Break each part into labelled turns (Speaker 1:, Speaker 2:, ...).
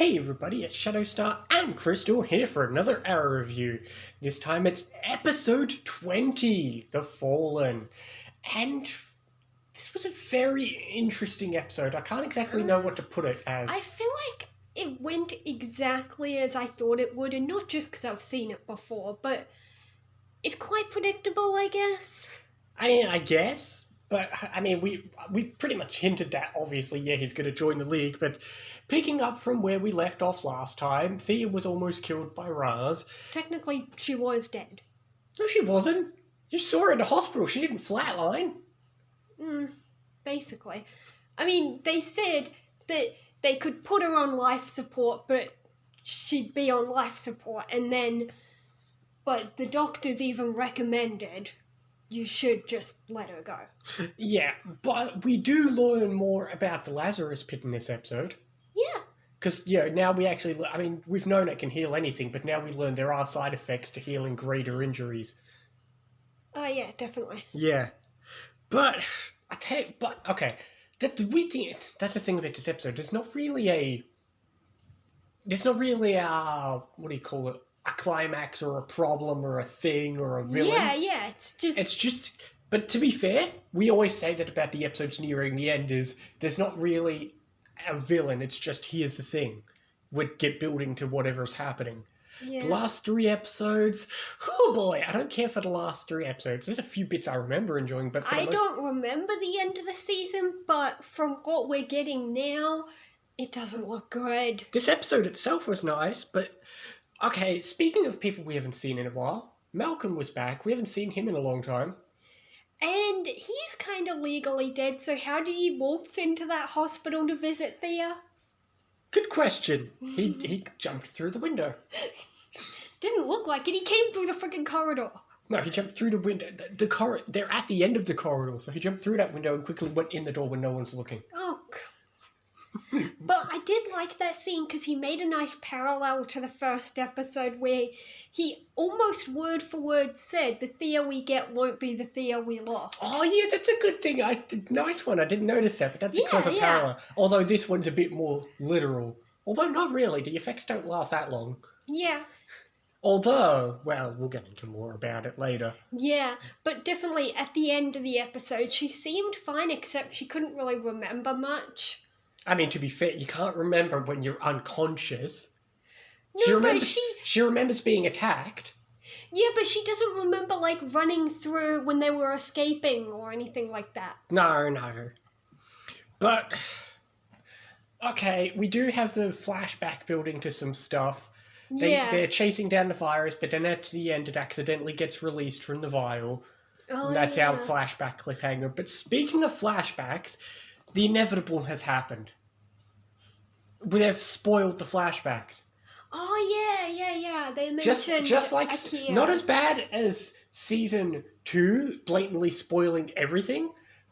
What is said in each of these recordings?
Speaker 1: Hey everybody, it's Shadowstar and Crystal here for another Arrow review. This time it's episode 20, The Fallen. And this was a very interesting episode. I can't exactly know what to put it as.
Speaker 2: I feel like it went exactly as I thought it would, and not just because I've seen it before, but it's quite predictable, I guess.
Speaker 1: I guess. But, we pretty much hinted that, obviously, yeah, he's going to join the League, but picking up from where we left off last time, Thea was almost killed by Raz.
Speaker 2: Technically, she was dead.
Speaker 1: No, she wasn't. You saw her in the hospital. She didn't flatline.
Speaker 2: Basically. I mean, they said that they could put her on life support, but she'd be on life support, but the doctors even recommended you should just let her go.
Speaker 1: Yeah, but we do learn more about the Lazarus Pit in this episode.
Speaker 2: Yeah.
Speaker 1: Because, now we actually... we've known it can heal anything, but now we learn there are side effects to healing greater injuries.
Speaker 2: Yeah, definitely.
Speaker 1: Yeah. But, okay. That's the thing about this episode. There's not really a... what do you call it? A climax or a problem or a thing or a villain.
Speaker 2: Yeah, it's just...
Speaker 1: But to be fair, we always say that about the episodes nearing the end is there's not really a villain, it's just here's the thing. We'd get building to whatever's happening.
Speaker 2: Yeah.
Speaker 1: The last 3 episodes, oh boy, I don't care for the last 3 episodes. There's a few bits I remember enjoying, but
Speaker 2: I don't remember the end of the season, but from what we're getting now, it doesn't look good.
Speaker 1: This episode itself was nice, but... Okay, speaking of people we haven't seen in a while, Malcolm was back. We haven't seen him in a long time.
Speaker 2: And he's kind of legally dead, so how did he waltz into that hospital to visit Thea?
Speaker 1: Good question. He jumped through the window.
Speaker 2: Didn't look like it. He came through the freaking corridor.
Speaker 1: No, he jumped through the window. They're at the end of the corridor, so he jumped through that window and quickly went in the door when no one's looking.
Speaker 2: Oh, but I did like that scene because he made a nice parallel to the first episode where he almost word for word said the Thea we get won't be the Thea we lost.
Speaker 1: Oh yeah, that's a good thing. Nice one. I didn't notice that, but that's a clever parallel. Although this one's a bit more literal. Although not really. The effects don't last that long.
Speaker 2: Yeah.
Speaker 1: Although, well, we'll get into more about it later.
Speaker 2: Yeah, but definitely at the end of the episode, she seemed fine except she couldn't really remember much.
Speaker 1: I mean, to be fair, you can't remember when you're unconscious.
Speaker 2: No,
Speaker 1: she remembers being attacked.
Speaker 2: Yeah, but she doesn't remember, running through when they were escaping or anything like that.
Speaker 1: No. But, okay, we do have the flashback building to some stuff. They're chasing down the virus, but then at the end it accidentally gets released from the vial.
Speaker 2: Oh,
Speaker 1: and that's our flashback cliffhanger. But speaking of flashbacks... The inevitable has happened. They've spoiled the flashbacks.
Speaker 2: Oh, yeah. They mentioned
Speaker 1: just like...
Speaker 2: Ikea.
Speaker 1: Not as bad as Season 2, blatantly spoiling everything.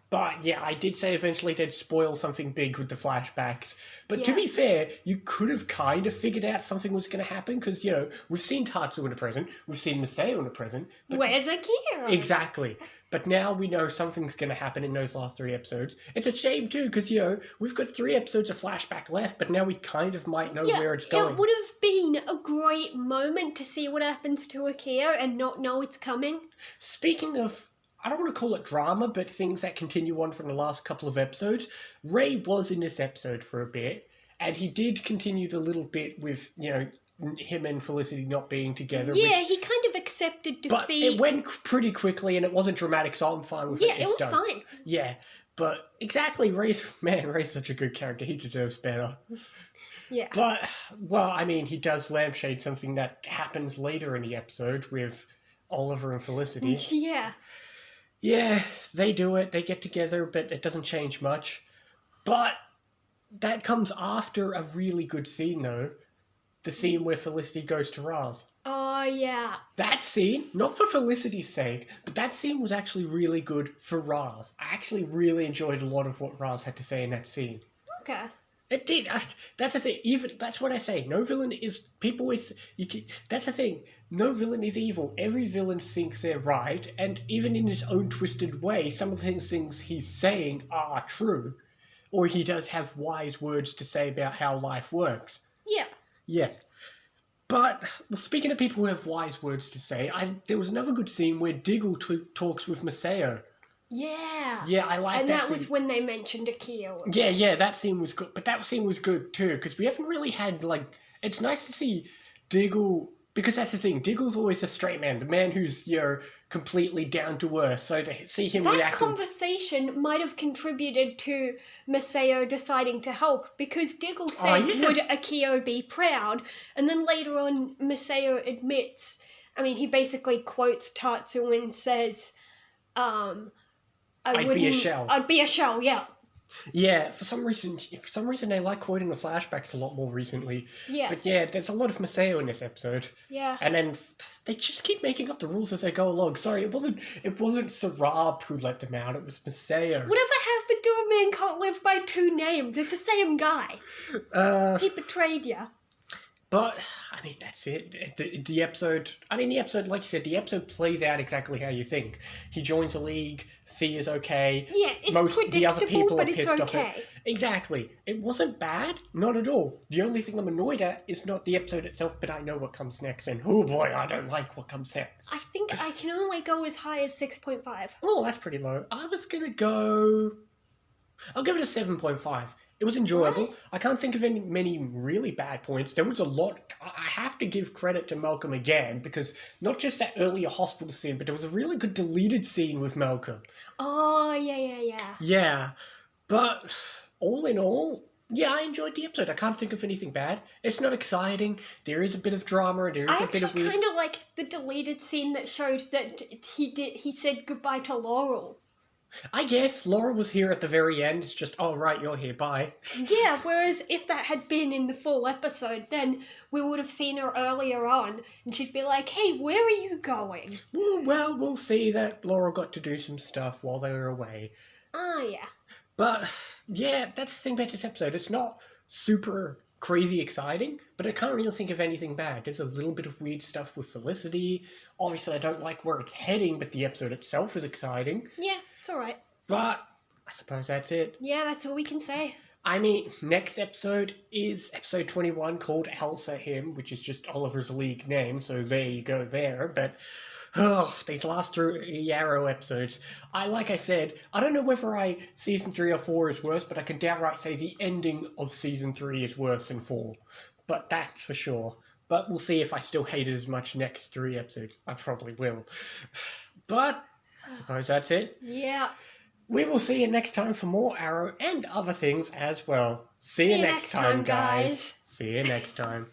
Speaker 1: But, yeah, I did say eventually they'd spoil something big with the flashbacks. But to be fair, you could have kind of figured out something was going to happen. Because, we've seen Tatsu in the present. We've seen Maseo in the present. But
Speaker 2: where's Akira?
Speaker 1: Exactly. But now we know something's going to happen in those last 3 episodes. It's a shame, too, because, we've got 3 episodes of flashback left, but now we kind of might know where it's going.
Speaker 2: It would have been a great moment to see what happens to Akira and not know it's coming.
Speaker 1: Speaking of, I don't want to call it drama, but things that continue on from the last couple of episodes, Ray was in this episode for a bit, and he did continue the little bit with, him and Felicity not being together.
Speaker 2: Yeah, he kind of accepted defeat.
Speaker 1: But it went pretty quickly and it wasn't dramatic, so I'm fine with it.
Speaker 2: Yeah, it was fine.
Speaker 1: Yeah, but exactly, Ray's such a good character. He deserves better.
Speaker 2: Yeah.
Speaker 1: But, well, I mean, he does lampshade something that happens later in the episode with Oliver and Felicity.
Speaker 2: Yeah.
Speaker 1: Yeah, they do it. They get together, but it doesn't change much. But that comes after a really good scene, though. The scene where Felicity goes to Raz.
Speaker 2: Oh, yeah.
Speaker 1: That scene, not for Felicity's sake, but that scene was actually really good for Raz. I actually really enjoyed a lot of what Raz had to say in that scene.
Speaker 2: Okay.
Speaker 1: It did. That's the thing. That's what I say. No villain is... That's the thing. No villain is evil. Every villain thinks they're right, and even in his own twisted way, some of the things he's saying are true. Or he does have wise words to say about how life works.
Speaker 2: Yeah.
Speaker 1: Yeah. But, well, speaking of people who have wise words to say, there was another good scene where Diggle talks with Maseo.
Speaker 2: Yeah.
Speaker 1: Yeah, I like
Speaker 2: and
Speaker 1: that
Speaker 2: that
Speaker 1: scene.
Speaker 2: was when they mentioned Akio.
Speaker 1: Yeah, that scene was good. But that scene was good too, because we haven't really had, like... It's nice to see Diggle... Because that's the thing, Diggle's always a straight man, the man who's, completely down to earth. So to see him
Speaker 2: That
Speaker 1: reacting...
Speaker 2: conversation might have contributed to Maseo deciding to help, because Diggle said, would Akio be proud? And then later on, Maseo admits, I mean, he basically quotes Tatsu and says,
Speaker 1: I'd be a shell.
Speaker 2: I'd be a shell, yeah.
Speaker 1: Yeah, for some reason they like quoting the flashbacks a lot more recently.
Speaker 2: Yeah.
Speaker 1: But yeah, there's a lot of Maseo in this episode.
Speaker 2: Yeah.
Speaker 1: And then they just keep making up the rules as they go along. Sorry, it wasn't Sarab who let them out, it was Maseo.
Speaker 2: Whatever happened to a man can't live by two names? It's the same guy. He betrayed you.
Speaker 1: But, I mean, that's it. The episode, like you said, the episode plays out exactly how you think. He joins the league, Thea's okay.
Speaker 2: Yeah, it's predictable,
Speaker 1: the other people
Speaker 2: but
Speaker 1: are
Speaker 2: it's
Speaker 1: pissed
Speaker 2: okay.
Speaker 1: off it. Exactly. It wasn't bad, not at all. The only thing I'm annoyed at is not the episode itself, but I know what comes next, and oh boy, I don't like what comes next.
Speaker 2: I think I can only go as high as 6.5.
Speaker 1: Oh, that's pretty low. I'll give it a 7.5. It was enjoyable.
Speaker 2: What?
Speaker 1: I can't think of many really bad points. There was a lot. I have to give credit to Malcolm again, because not just that earlier hospital scene, but there was a really good deleted scene with Malcolm.
Speaker 2: Oh, yeah.
Speaker 1: Yeah. But all in all, yeah, I enjoyed the episode. I can't think of anything bad. It's not exciting. There is a bit of drama. There is
Speaker 2: I
Speaker 1: a bit of
Speaker 2: actually
Speaker 1: weird...
Speaker 2: kind of like the deleted scene that showed that he said goodbye to Laurel.
Speaker 1: I guess Laura was here at the very end. It's just, oh, right, you're here, bye.
Speaker 2: Yeah, whereas if that had been in the full episode, then we would have seen her earlier on, and she'd be like, hey, where are you going?
Speaker 1: Well, we'll see that Laura got to do some stuff while they were away.
Speaker 2: Ah, yeah.
Speaker 1: But, yeah, that's the thing about this episode. It's not super crazy exciting, but I can't really think of anything bad. There's a little bit of weird stuff with Felicity. Obviously, I don't like where it's heading, but the episode itself is exciting.
Speaker 2: Yeah, it's alright.
Speaker 1: But I suppose that's it.
Speaker 2: Yeah, that's all we can say.
Speaker 1: I mean, next episode is episode 21 called Elsa Him, which is just Oliver's league name, so there you go there. But, these last two Yarrow episodes, like I said, I don't know whether season 3 or 4 is worse, but I can downright say the ending of season 3 is worse than 4. But that's for sure. But we'll see if I still hate it as much next 3 episodes. I probably will. But I suppose that's it.
Speaker 2: Yeah.
Speaker 1: We will see you next time for more Arrow and other things as well. See you next time, guys. See you next time.